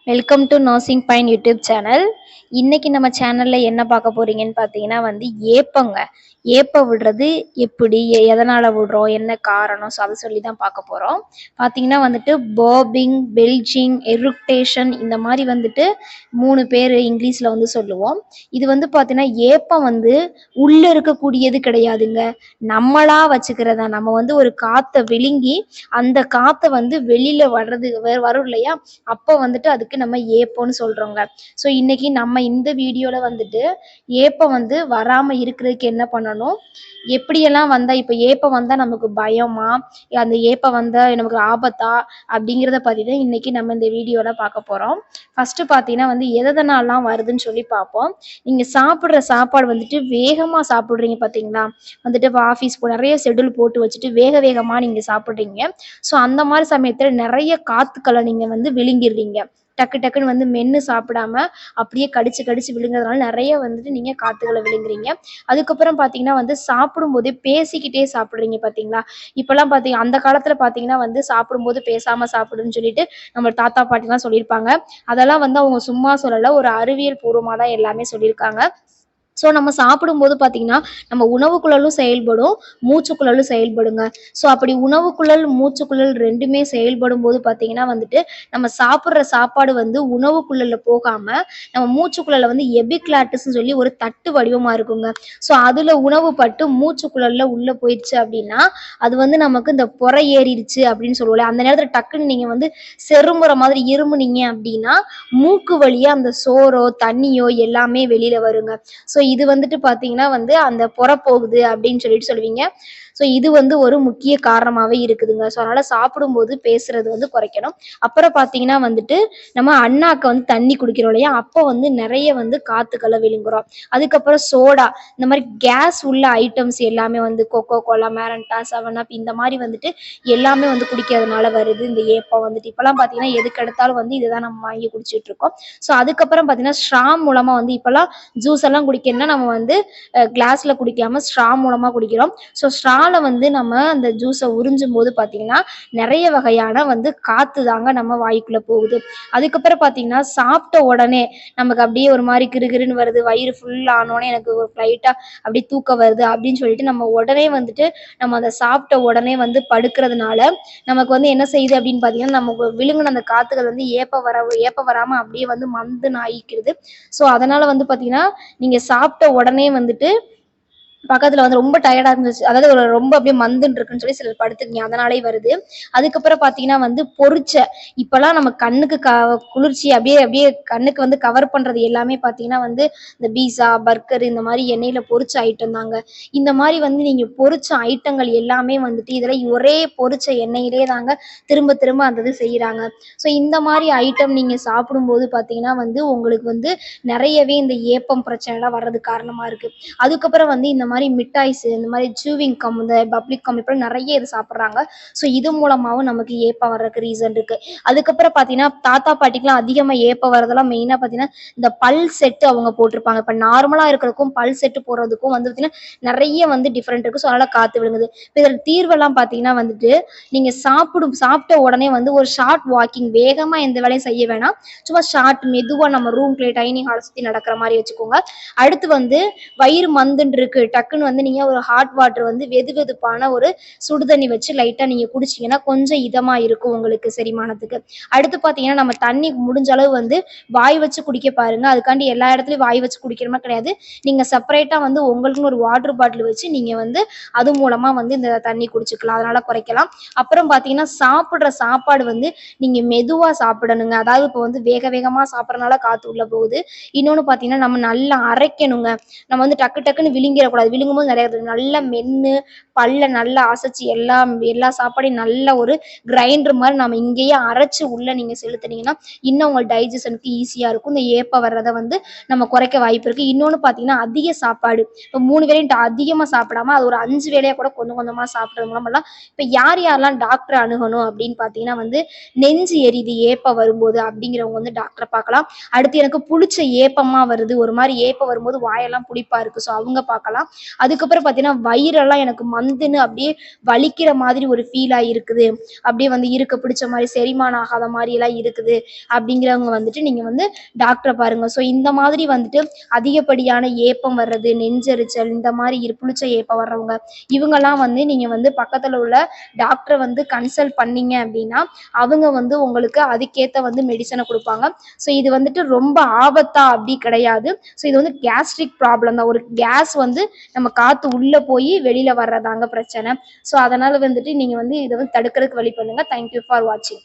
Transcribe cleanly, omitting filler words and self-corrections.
Welcome to nursing fine YouTube சேனல். இன்னைக்கு நம்ம சேனல்ல என்ன பார்க்க போறீங்கன்னு பார்த்தீங்கன்னா ஏப்பங்க. ஏப்ப விடுறது எப்படி, எதனால விடுறோம், என்ன காரணம், ஸோ அதை சொல்லி தான் பார்க்க போறோம். பார்த்தீங்கன்னா பர்பிங், பெல்ச்சிங், எருக்டேஷன் இந்த மாதிரி 3 பேர் இங்கிலீஷ்ல சொல்லுவோம். இது பார்த்தீங்கன்னா ஏப்பம் உள்ள இருக்கக்கூடியது கிடையாதுங்க. நம்மளா வச்சுக்கிறதா. நம்ம ஒரு காத்தை விழுங்கி அந்த காத்தை வெளியில வர்றது வரும் இல்லையா, அப்போ அதுக்கு நம்ம ஏப்பம்னு சொல்றோங்க. ஸோ இன்னைக்கு நம்ம இந்த வீடியோல ஏப்பம் வராம இருக்கிறதுக்கு என்ன பண்ணணும், எப்படியெல்லாம் வந்தா இப்ப ஏப்பம் வந்தா நமக்கு பயமா, அந்த ஏப்பம் வந்தா நமக்கு ஆபத்தா அப்படிங்கிறத பத்தி தான் இன்னைக்கு நம்ம இந்த வீடியோல பார்க்க போறோம். ஃபர்ஸ்ட் பாத்தீங்கன்னா எதனாலாம் வருதுன்னு சொல்லி பார்ப்போம். நீங்க சாப்பிடுற சாப்பாடு வேகமா சாப்பிடுறீங்க பாத்தீங்களா, ஆஃபீஸ் நிறைய ஷெட்யூல் போட்டு வச்சுட்டு வேக வேகமா நீங்க சாப்பிடுறீங்க. ஸோ அந்த மாதிரி சமயத்துல நிறைய காத்துக்களை நீங்க விழுங்கிடுறீங்க. டக்கு டக்குன்னு மென்னு சாப்பிடாம அப்படியே கடிச்சு கடிச்சு விழுங்குறதுனால நிறைய நீங்க காத்துக்களை விழுங்குறீங்க. அதுக்கப்புறம் பாத்தீங்கன்னா சாப்பிடும் போதே பேசிக்கிட்டே சாப்பிடுறீங்க பாத்தீங்களா. இப்பெல்லாம் பாத்தீங்க, அந்த காலத்துல பாத்தீங்கன்னா சாப்பிடும் போது பேசாம சாப்பிடுன்னு சொல்லிட்டு நம்ம தாத்தா பாட்டி எல்லாம் சொல்லியிருப்பாங்க. அதெல்லாம் அவங்க சும்மா சொல்லல, ஒரு அறிவியல் பூர்வமா தான் எல்லாமே சொல்லியிருக்காங்க. ஸோ நம்ம சாப்பிடும்போது பார்த்தீங்கன்னா நம்ம உணவுக்குழலும் செயல்படும், மூச்சுக்குழலும் செயல்படுங்க. ஸோ அப்படி உணவுக்குழல் மூச்சுக்குழல் ரெண்டுமே செயல்படும் போது பார்த்தீங்கன்னா நம்ம சாப்பிட்ற சாப்பாடு உணவுக்குழல்ல போகாம நம்ம மூச்சுக்குழல்ல எபிக்ளாட்டிஸ்ன்னு சொல்லி ஒரு தட்டு வடிவமா இருக்குங்க. ஸோ அதுல உணவு பட்டு மூச்சுக்குழல்ல உள்ள போயிடுச்சு அப்படின்னா அது நமக்கு இந்த பொறை ஏறிடுச்சு அப்படின்னு சொல்லுவோம். அந்த நேரத்துல டக்குன்னு நீங்க செருமுற மாதிரி இருமுனீங்க அப்படின்னா மூக்கு வழியா அந்த சோறோ தண்ணியோ எல்லாமே வெளியில வருங்க. ஸோ இது பாத்தீங்கன்னா அந்த பொற போகுது அப்படின்னு சொல்லிட்டு சொல்லுவீங்க. ஸோ இது ஒரு முக்கிய காரணமாவே இருக்குதுங்க. ஸோ அதனால சாப்பிடும்போது பேசுறது குறைக்கணும். அப்புறம் பாத்தீங்கன்னா நம்ம அண்ணாக்க தண்ணி குடிக்கிறோம் இல்லையா, அப்போ நிறைய காத்துக்களை விழுங்குறோம். அதுக்கப்புறம் சோடா, இந்த மாதிரி கேஸ் உள்ள ஐட்டம்ஸ் எல்லாமே கொக்கோ கோலா, மேரண்டா, 7up இந்த மாதிரி எல்லாமே குடிக்கிறதுனால வருது இந்த ஏப்பம். இப்பெல்லாம் பாத்தீங்கன்னா எதுக்கு எடுத்தாலும் இதுதான் நம்ம வாங்கி குடிச்சிட்டு இருக்கோம். ஸோ அதுக்கப்புறம் பாத்தீங்கன்னா ஸ்ட்ரா மூலமா இப்பெல்லாம் ஜூஸ் எல்லாம் குடிக்கணும்னா நம்ம கிளாஸ்ல குடிக்காம ஸ்ட்ரா மூலமா குடிக்கிறோம். ஸோ ஸ்ட்ரால நம்ம அந்த ஜூஸை உறிஞ்சும் போது பாத்தீங்கன்னா நிறைய வகையான காத்து தாங்க நம்ம வாய்க்குள்ள போகுது. அதுக்கப்புறம் பாத்தீங்கன்னா சாப்பிட்ட உடனே நமக்கு அப்படியே ஒரு மாதிரி கிருகிருன்னு வருது, வயிறு ஃபுல் ஆனோடனே எனக்கு ஒரு லைட்டா அப்படியே தூக்கம் வருது அப்படின்னு சொல்லிட்டு நம்ம உடனே நம்ம அதை சாப்பிட்ட உடனே படுக்கிறதுனால நமக்கு என்ன செய்யுது அப்படின்னு பாத்தீங்கன்னா நமக்கு விழுங்கின அந்த காத்துகள் ஏப்ப வராம அப்படியே மந்துன்னு ஆயிக்கிறது. ஸோ அதனால பாத்தீங்கன்னா நீங்க சாப்பிட்ட உடனே பக்கத்துல ரொம்ப டயர்டா இருந்துச்சு, அதாவது ஒரு ரொம்ப அப்படியே மந்துன்னு இருக்குன்னு சொல்லி சிலர் படுத்துக்கீங்க, அதனாலே வருது. அதுக்கப்புறம் பாத்தீங்கன்னா பொரிச்ச, இப்பெல்லாம் நம்ம கண்ணுக்கு குளிர்ச்சி அப்படியே அப்படியே கண்ணுக்கு கவர் பண்றது எல்லாமே பாத்தீங்கன்னா இந்த பீஸா, பர்கர் இந்த மாதிரி எண்ணெயில பொரிச்ச ஐட்டம் தாங்க. இந்த மாதிரி நீங்க பொரிச்ச ஐட்டங்கள் எல்லாமே இதுல ஒரே பொரிச்ச எண்ணெயிலே தாங்க திரும்ப திரும்ப அந்த இது செய்யறாங்க. ஸோ இந்த மாதிரி ஐட்டம் நீங்க சாப்பிடும்போது பாத்தீங்கன்னா உங்களுக்கு நிறையவே இந்த ஏப்பம் பிரச்சனை வர்றது காரணமா இருக்கு. அதுக்கப்புறம் இந்த மாதிரி மிட்டாய்ஸ், இந்த மாதிரி சூவிங் கம், இந்த பப்ளிக் கம் இப்ப நிறைய இது சாப்பிடுறாங்க. ஸோ இது மூலமாவும் நமக்கு ஏப்பம் வர்றதுக்கு ரீசன் இருக்கு. அதுக்கப்புறம் பாத்தீங்கன்னா தாத்தா பாட்டிக்கெல்லாம் அதிகமா ஏப்பம் வர்றதெல்லாம் மெயினா பாத்தீங்கன்னா இந்த பல் செட்டு அவங்க போட்டிருப்பாங்க. இப்ப நார்மலா இருக்கிறதுக்கும் பல் செட்டு போடுறதுக்கும் பாத்தீங்கன்னா நிறைய டிஃபரெண்ட் இருக்கு. ஸோ அதனால காத்து விழுங்குது. இப்ப இதுல தீர்வெல்லாம் பாத்தீங்கன்னா நீங்க சாப்பிட்ட உடனே ஒரு ஷார்ட் வாக்கிங், வேகமா எந்த வேலையும் செய்ய வேணாம், சும்மா ஷார்ட் மெதுவா நம்ம ரூம்குள்ளே டைனிங் ஹால் சுத்தி நடக்கிற மாதிரி வச்சுக்கோங்க. அடுத்து வயிறு மந்துன்னு இருக்கு, டக்குன்னு நீங்க ஒரு ஹாட் வாட்டர் வெது வெதுப்பான ஒரு சுடுதண்ணி வச்சு லைட்டா நீங்க குடிச்சீங்கன்னா கொஞ்சம் இதமா இருக்கும் உங்களுக்கு செரிமானத்துக்கு. அடுத்து பாத்தீங்கன்னா நம்ம தண்ணி முடிஞ்ச அளவு வாய் வச்சு குடிக்க பாருங்க. அதுக்காண்டி எல்லா இடத்துலயும் வாய் வச்சு குடிக்கிறமா கிடையாது, நீங்க செப்பரேட்டா உங்களுக்குன்னு ஒரு வாட்டர் பாட்டில் வச்சு நீங்க அது மூலமா இந்த தண்ணி குடிச்சுக்கலாம், அதனால குறைக்கலாம். அப்புறம் பாத்தீங்கன்னா சாப்பிடுற சாப்பாடு நீங்க மெதுவா சாப்பிடணுங்க. அதாவது இப்ப வேக வேகமா சாப்பிடறதுனால காத்து உள்ள போகுது. இன்னொன்னு பாத்தீங்கன்னா நம்ம நல்லா அரைக்கணுங்க. நம்ம டக்கு டக்குன்னு விழுங்கிடக்கூடாது. விழுங்கும்போது நிறைய நல்லா மென்னு பல்ல நல்லா அசைச்சு எல்லா சாப்பாடையும் நல்ல ஒரு கிரைண்டர் மாதிரி நம்ம இங்கேயே அரைச்சு உள்ள நீங்க செலுத்துனீங்கன்னா இன்னும் உங்க டைஜஷனுக்கு ஈஸியா இருக்கும். இந்த ஏப்ப வர்றதை நம்ம குறைக்க வாய்ப்பு இருக்கு. இன்னொன்னு பாத்தீங்கன்னா அதிக சாப்பாடு, இப்ப 3 வேளையும் அதிகமா சாப்பிடாம அது ஒரு 5 வேளையா கூட கொஞ்சம் கொஞ்சமா சாப்பிடுறது மூலமெல்லாம் இப்ப யாரெல்லாம் டாக்டர் அணுகணும் அப்படின்னு பாத்தீங்கன்னா நெஞ்சு எரியுது ஏப்ப வரும்போது அப்படிங்கிறவங்க டாக்டரை பார்க்கலாம். அடுத்து எனக்கு புளிச்ச ஏப்பமா வருது, ஒரு மாதிரி ஏப்ப வரும்போது வாயெல்லாம் புளிப்பா இருக்கு, ஸோ அவங்க பார்க்கலாம். அதுக்கப்புறம் பார்த்தீங்கன்னா வயிறெல்லாம் எனக்கு மந்துன்னு அப்படியே வலிக்கிற மாதிரி ஒரு ஃபீலா இருக்குது, அப்படியே வந்து இருக்க பிடிச்ச மாதிரி செரிமானம் ஆகாத மாதிரி எல்லாம் இருக்குது அப்படிங்கிறவங்க வந்துட்டு நீங்க வந்து டாக்டரை பாருங்க. ஸோ இந்த மாதிரி வந்துட்டு அதிகப்படியான ஏப்பம் வர்றது, நெஞ்செரிச்சல், இந்த மாதிரி புளிச்ச ஏப்பம் வர்றவங்க இவங்கெல்லாம் வந்து நீங்க வந்து பக்கத்துல உள்ள டாக்டரை வந்து கன்சல்ட் பண்ணீங்க அப்படின்னா அவங்க வந்து உங்களுக்கு அதுக்கேத்த வந்து மெடிசனை கொடுப்பாங்க. ஸோ இது வந்துட்டு ரொம்ப ஆபத்தா அப்படி கிடையாது. ஸோ இது வந்து கேஸ்ட்ரிக் ப்ராப்ளம் தான். ஒரு கேஸ் வந்து நம்ம காத்து உள்ள போய் வெளியில வர்றதாங்க பிரச்சனை. ஸோ அதனால வந்துட்டு நீங்க வந்து இதை வந்து தடுக்கிறதுக்கு வழி பண்ணுங்க. தேங்க்யூ ஃபார் வாட்சிங்.